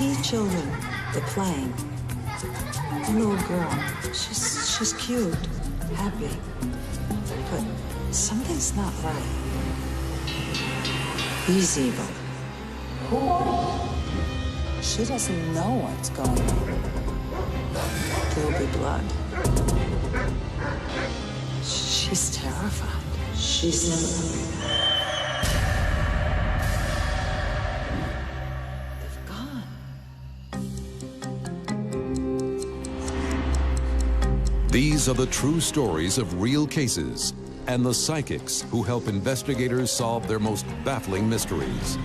see children, they're playing. A little girl, she's cute, happy, but something's not right. He's evil. She doesn't know what's going on. There'll be blood. She's terrified. She's they've gone. These are the true stories of real cases and the psychics who help investigators solve their most baffling mysteries.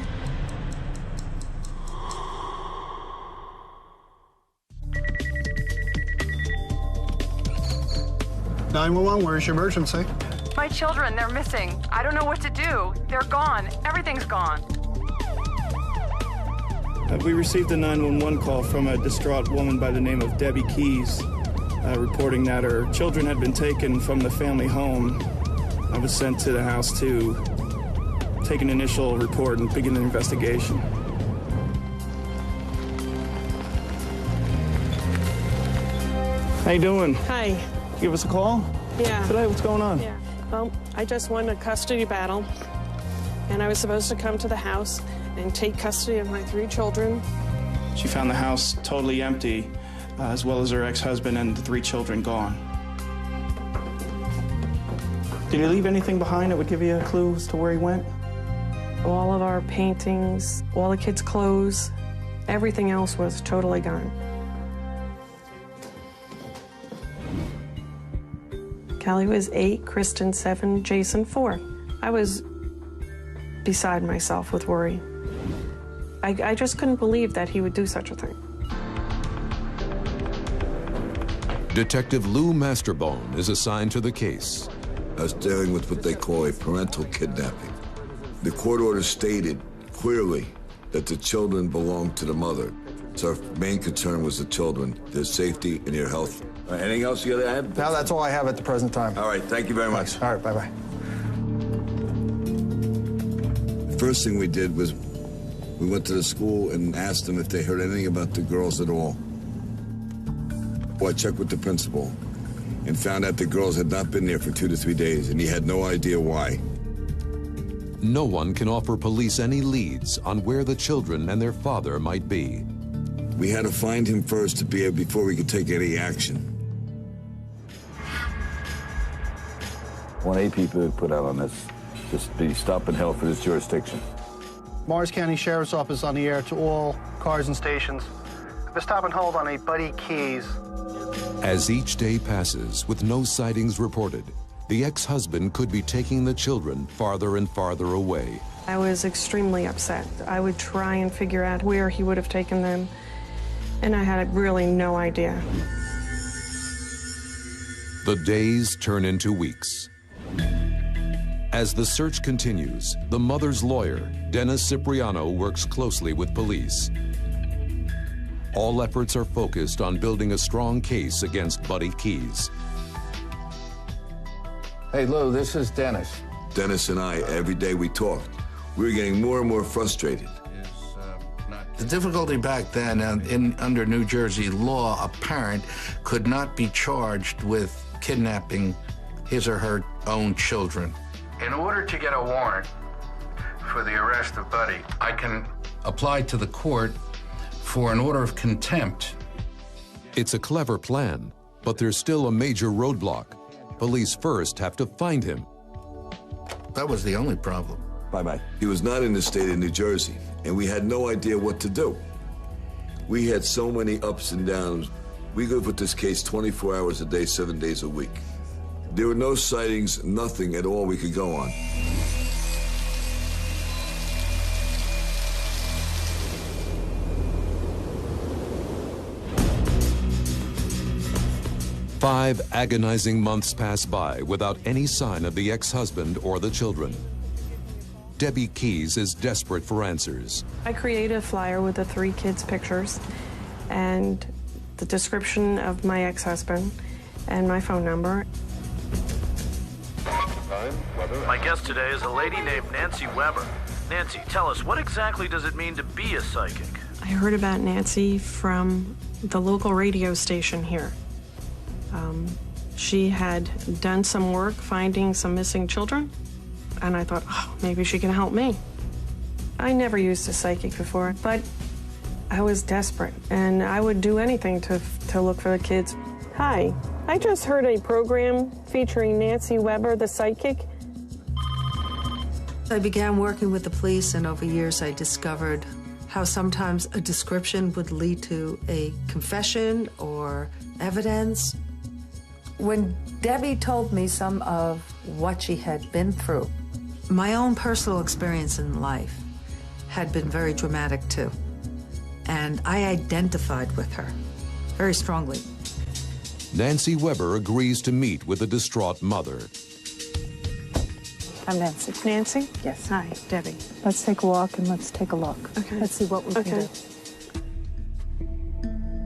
911, where's your emergency? My children, they're missing. I don't know what to do. They're gone. Everything's gone. We received a 911 call from a distraught woman by the name of Debbie Keys, reporting that her children had been taken from the family home. I was sent to the house to take an initial report and begin an investigation. How you doing? Hi. Give us a call? Yeah. Today, what's going on? Yeah. Well, I just won a custody battle, and I was supposed to come to the house and take custody of my 3 children. She found the house totally empty, as well as her ex-husband and the 3 children gone. Did he leave anything behind that would give you a clue as to where he went? All of our paintings, all the kids' clothes, everything else was totally gone. Kelly was 8, Kristen 7, Jason 4. I was beside myself with worry. I just couldn't believe that he would do such a thing. Detective Lou Masterbone is assigned to the case. I was dealing with what they call a parental kidnapping. The court order stated clearly that the children belonged to the mother. So our main concern was the children, their safety and their health. Anything else you gotta add? No, that's all I have at the present time. All right, thank you very much. All right, bye-bye. The first thing we did was we went to the school and asked them if they heard anything about the girls at all. Well, I checked with the principal and found out the girls had not been there for 2 to 3 days, and he had no idea why. No one can offer police any leads on where the children and their father might be. We had to find him first before we could take any action. 1 AP would put out on this, just be stop and held for this jurisdiction. Morris County Sheriff's Office on the air to all cars and stations. The stop and hold on a Buddy Keys. As each day passes with no sightings reported, the ex-husband could be taking the children farther and farther away. I was extremely upset. I would try and figure out where he would have taken them, and I had really no idea. The days turn into weeks. As the search continues, the mother's lawyer, Dennis Cipriano, works closely with police. All efforts are focused on building a strong case against Buddy Keys. Hey, Lou, this is Dennis. Dennis and I, every day we talked, we were getting more and more frustrated. The difficulty back then, under New Jersey law, a parent could not be charged with kidnapping his or her own children. In order to get a warrant for the arrest of Buddy, I can apply to the court for an order of contempt. It's a clever plan, but there's still a major roadblock. Police first have to find him. That was the only problem. Bye-bye. He was not in the state of New Jersey, and we had no idea what to do. We had so many ups and downs. We lived with this case 24 hours a day, 7 days a week. There were no sightings, nothing at all we could go on. Five agonizing months pass by without any sign of the ex-husband or the children. Debbie Keys is desperate for answers. I created a flyer with the 3 kids' pictures and the description of my ex-husband and my phone number. My guest today is a lady named Nancy Weber. Nancy, tell us, what exactly does it mean to be a psychic? I heard about Nancy from the local radio station here. She had done some work finding some missing children, and I thought, oh, maybe she can help me. I never used a psychic before, but I was desperate, and I would do anything to look for the kids. Hi, I just heard a program featuring Nancy Weber, the psychic. I began working with the police, and over years I discovered how sometimes a description would lead to a confession or evidence. When Debbie told me some of what she had been through, my own personal experience in life had been very dramatic too. And I identified with her very strongly. Nancy Weber agrees to meet with the distraught mother. I'm Nancy. Nancy? Yes. Hi, Debbie. Let's take a walk and let's take a look. Okay. Let's see what we can do.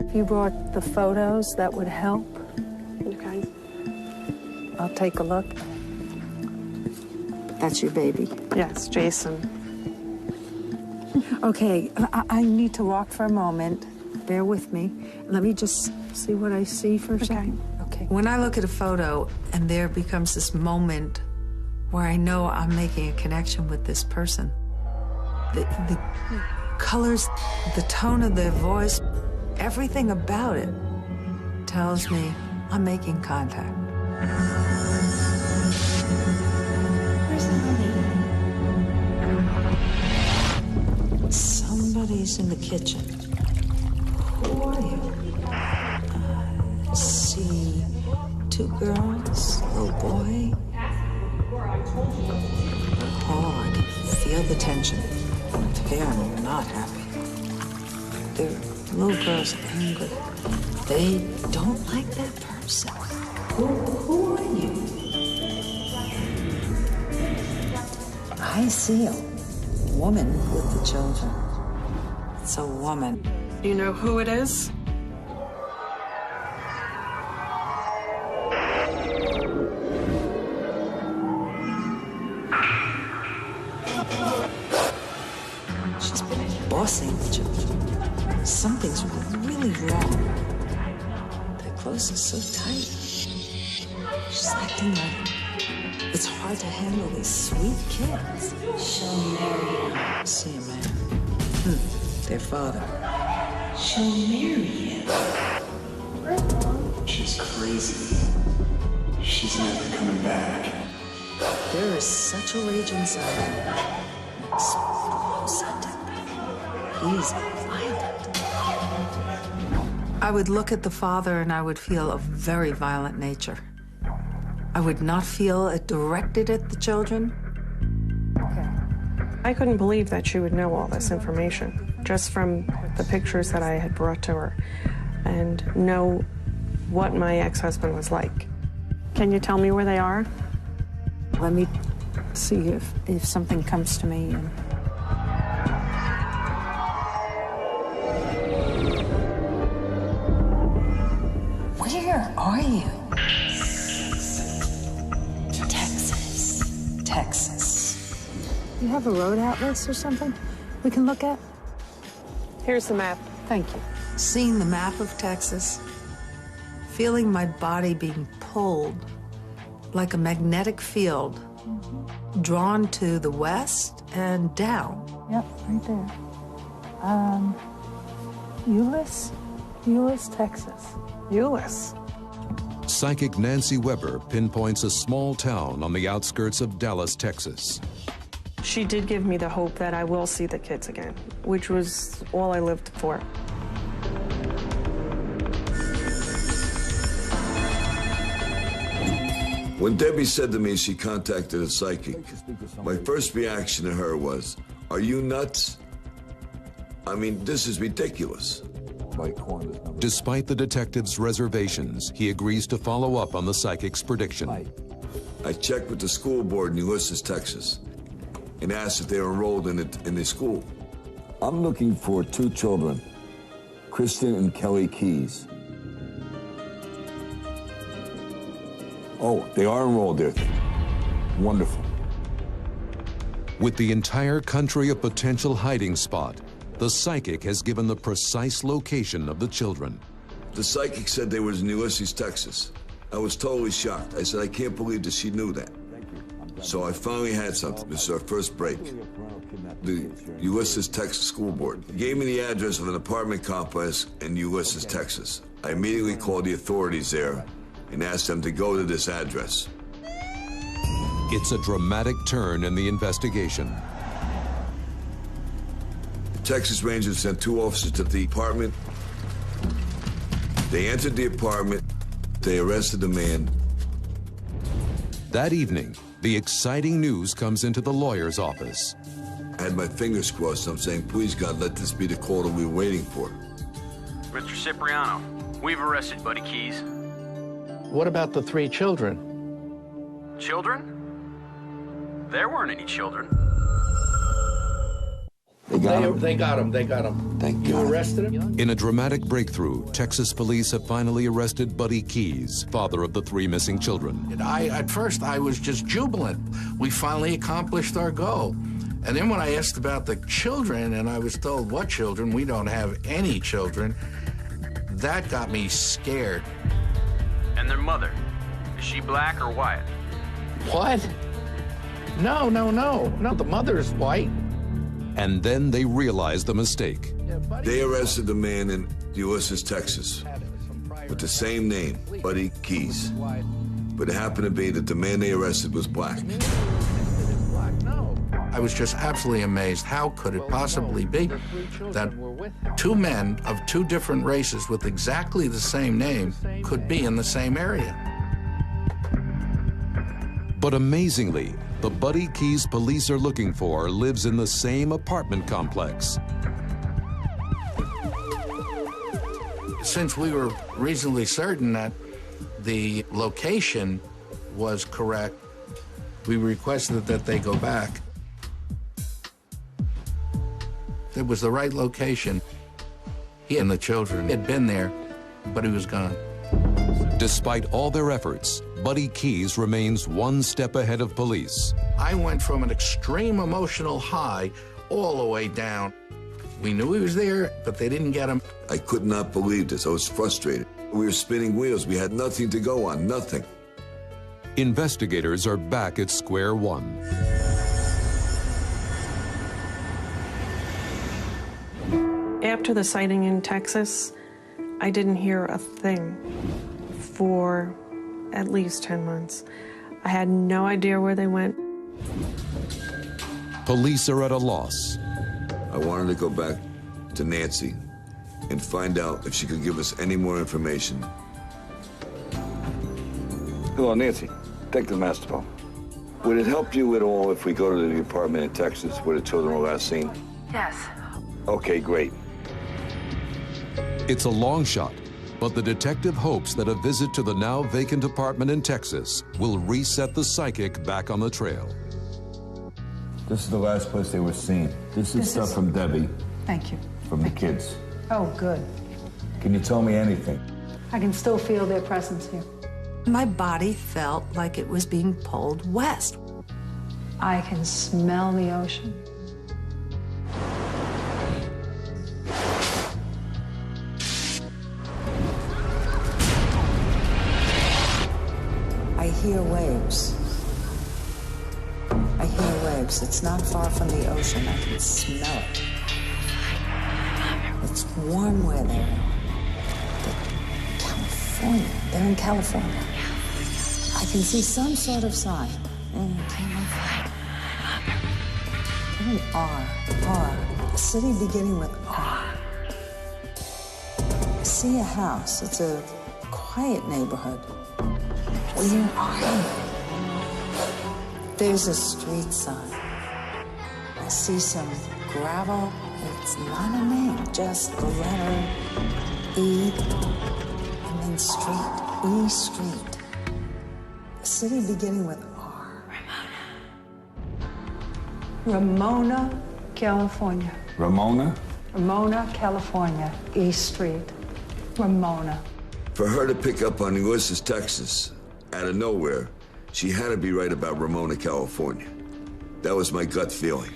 If you brought the photos, that would help. Okay. I'll take a look. That's your baby. Yes, Jason. Okay, I need to walk for a moment. Bear with me. Let me just see what I see for a second. Okay. When I look at a photo and there becomes this moment where I know I'm making a connection with this person, the colors, the tone of their voice, everything about it tells me I'm making contact. Where's Honey? Somebody's in the kitchen. Who are you? I see two girls, a little boy. Oh, I can feel the tension. They are not happy. The little girl's angry. They don't like that person. Who are you? I see a woman with the children. It's a woman. Do you know who it is? She's been bossing the children. Something's really wrong. Their clothes are so tight. She's acting like it's hard to handle these sweet kids. She'll marry him. See him, man. Their father. She'll marry him. She's crazy. She's never coming back. There is such a rage inside him. Explosive. He's violent. I would look at the father and I would feel a very violent nature. I would not feel it directed at the children. I couldn't believe that she would know all this information just from the pictures that I had brought to her and know what my ex-husband was like. Can you tell me where they are? Let me see if something comes to me. Where are you? Texas. You have a road atlas or something we can look at? Here's the map. Thank you. Seeing the map of Texas, feeling my body being pulled like a magnetic field, drawn to the west and down. Yep, right there. Euless, Texas. Euless. Psychic Nancy Weber pinpoints a small town on the outskirts of Dallas, Texas. She did give me the hope that I will see the kids again, which was all I lived for. When Debbie said to me she contacted a psychic, my first reaction to her was, "Are you nuts? I mean, this is ridiculous." Despite the detective's reservations, he agrees to follow up on the psychic's prediction. I checked with the school board in Ulysses, Texas, and asked if they were enrolled in the school. I'm looking for two children, Kristen and Kelly Keys. Oh, they are enrolled there. Wonderful. With the entire country a potential hiding spot, the psychic has given the precise location of the children. The psychic said they were in Ulysses, Texas. I was totally shocked. I said, I can't believe that she knew that. So I finally had something. This is our first break. The Ulysses, Texas School Board gave me the address of an apartment complex in Ulysses, Texas. I immediately called the authorities there and asked them to go to this address. It's a dramatic turn in the investigation. Texas Rangers sent 2 officers to the apartment. They entered the apartment. They arrested the man. That evening, the exciting news comes into the lawyer's office. I had my fingers crossed. I'm saying, please, God, let this be the call that we were waiting for. Mr. Cipriano, we've arrested Buddy Keys. What about the 3 children? Children? There weren't any children. They got him. They got him. Thank you. God. Arrested him? In a dramatic breakthrough, Texas police have finally arrested Buddy Keys, father of the 3 missing children. At first, I was just jubilant. We finally accomplished our goal. And then when I asked about the children, and I was told, what children? We don't have any children. That got me scared. And their mother, is she black or white? What? No, the mother's white. And then they realize the mistake. They arrested the man in Ulysses, Texas, with the same name, Buddy Keys. But it happened to be that the man they arrested was black. I was just absolutely amazed. How could it possibly be that 2 men of 2 different races with exactly the same name could be in the same area? But amazingly, the Buddy Keys police are looking for lives in the same apartment complex. Since we were reasonably certain that the location was correct, we requested that they go back. It was the right location. He and the children had been there, but he was gone. Despite all their efforts, Buddy Keys remains 1 step ahead of police. I went from an extreme emotional high all the way down. We knew he was there, but they didn't get him. I could not believe this. I was frustrated. We were spinning wheels. We had nothing to go on, nothing. Investigators are back at square one. After the sighting in Texas, I didn't hear a thing for at least 10 months. I had no idea where they went. Police are at a loss. I wanted to go back to Nancy and find out if she could give us any more information. Hello, Nancy. Detective Mastropo. Would it help you at all if we go to the apartment in Texas where the children were last seen? Yes. Okay, great. It's a long shot, but the detective hopes that a visit to the now vacant apartment in Texas will reset the psychic back on the trail. This is the last place they were seen. This is stuff from Debbie. Thank you. From the kids. Oh, good. Can you tell me anything? I can still feel their presence here. My body felt like it was being pulled west. I can smell the ocean. I hear waves. I hear waves. It's not far from the ocean. I can smell it. It's warm where they are. California. They're in California. I can see some sort of sign. They're in R. A city beginning with R. I see a house. It's a quiet neighborhood. Where are you? There's a street sign. I see some gravel. It's not a name, just the letter E, and then street, E Street. A city beginning with R. Ramona, California. Ramona? Ramona, California, East Street. Ramona. For her to pick up on Ulysses, Texas, out of nowhere, she had to be right about Ramona, California. That was my gut feeling.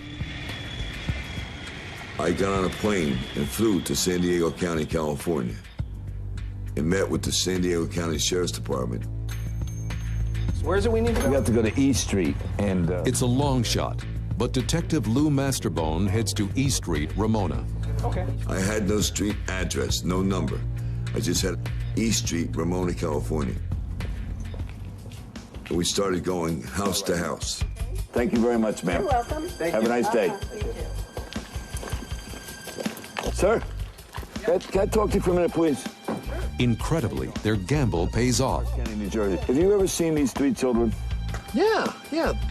I got on a plane and flew to San Diego County, California, and met with the San Diego County Sheriff's Department. Where is it we need to go? We have to go to E Street, and It's a long shot, but Detective Lou Masterbone heads to E Street, Ramona. Okay. I had no street address, no number. I just had E Street, Ramona, California. And we started going house to house. thank you very much, ma'am. You're welcome. Have a nice day. Sir, can I talk to you for a minute, please? Incredibly, their gamble pays off. County, New Jersey. Have you ever seen these three children? Yeah,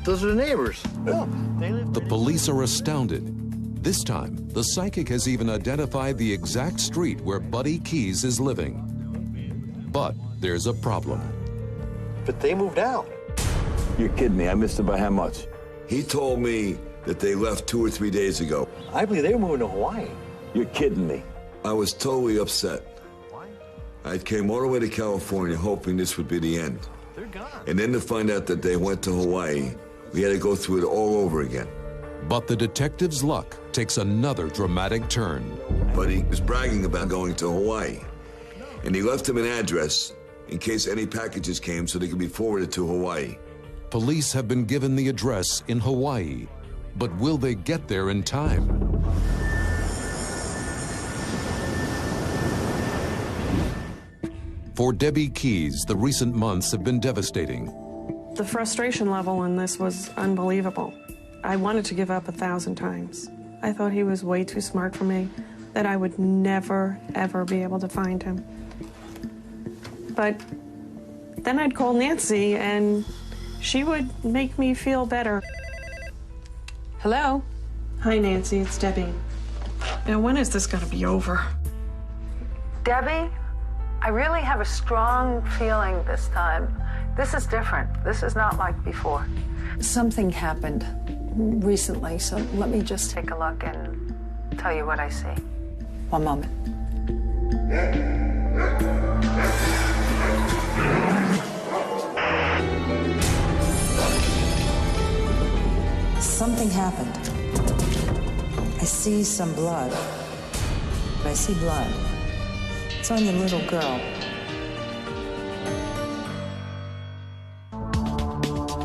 those are the neighbors. The police are astounded. This time, the psychic has even identified the exact street where Buddy Keys is living. But there's a problem. But they moved out. You're kidding me. I missed it by how much? He told me that they left 2 or 3 days ago. I believe they were moving to Hawaii. You're kidding me. I was totally upset. I came all the way to California hoping this would be the end. They're gone. And then to find out that they went to Hawaii, we had to go through it all over again. But the detective's luck takes another dramatic turn. But he was bragging about going to Hawaii. And he left him an address in case any packages came so they could be forwarded to Hawaii. Police have been given the address in Hawaii, but will they get there in time? For Debbie Keys, the recent months have been devastating. The frustration level in this was unbelievable. I wanted to give up 1,000 times. I thought he was way too smart for me, that I would never, ever be able to find him. But then I'd call Nancy, and she would make me feel better. Hello? Hi, Nancy, it's Debbie. Now, when is this gonna be over? Debbie, I really have a strong feeling this time. This is different. This is not like before. Something happened recently, so let me just Take a look and tell you what I see. one moment. Something happened. I see some blood. I see blood. It's on your little girl.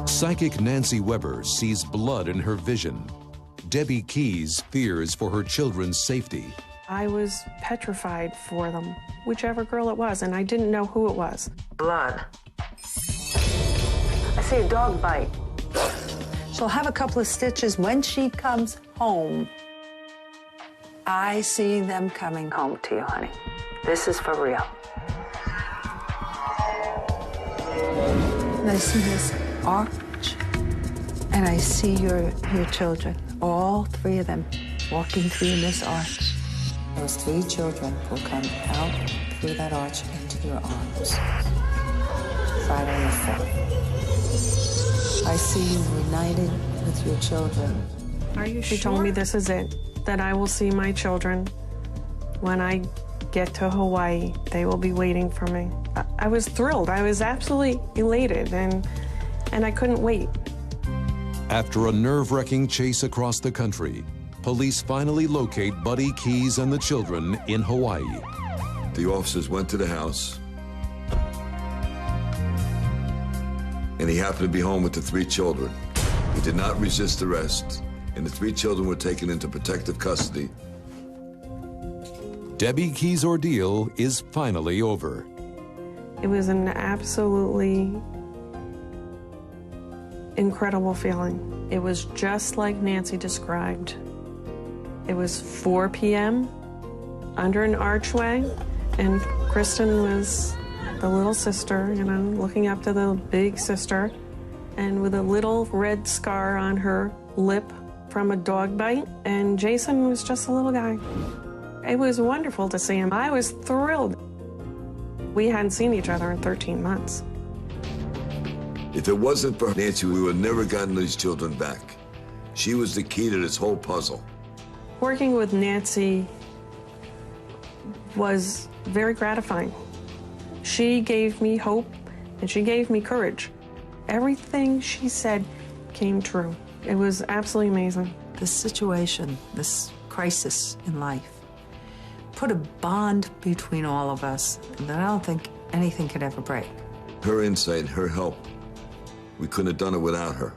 Psychic Nancy Weber sees blood in her vision. Debbie Keys fears for her children's safety. I was petrified for them, whichever girl it was, and I didn't know who it was. Blood. I see a dog bite. She'll have a couple of stitches when she comes home. I see them coming Home to you, honey. This is for real. And I see this arch, and I see your children, all 3 of them, walking through this arch. Those 3 children will come out through that arch into your arms. Friday the 5th. I see you united with your children. Are you sure? She told me this is it, that I will see my children when I get to Hawaii. They will be waiting for me. I was thrilled. I was absolutely elated, and I couldn't wait. After a nerve-wracking chase across the country, police finally locate Buddy Keys and the children in Hawaii. The officers went to the house, and he happened to be home with the 3 children. He did not resist arrest, and the 3 children were taken into protective custody. Debbie Keys' ordeal is finally over. It was an absolutely incredible feeling. It was just like Nancy described. It was 4 p.m. under an archway, and Kristen was the little sister, you know, looking up to the big sister, and with a little red scar on her lip from a dog bite, and Jason was just a little guy. It was wonderful to see him. I was thrilled. We hadn't seen each other in 13 months. If it wasn't for Nancy, we would have never gotten these children back. She was the key to this whole puzzle. Working with Nancy was very gratifying. She gave me hope, and she gave me courage. Everything she said came true. It was absolutely amazing. This situation, this crisis in life. Put a bond between all of us that I don't think anything could ever break. Her insight, her help, we couldn't have done it without her.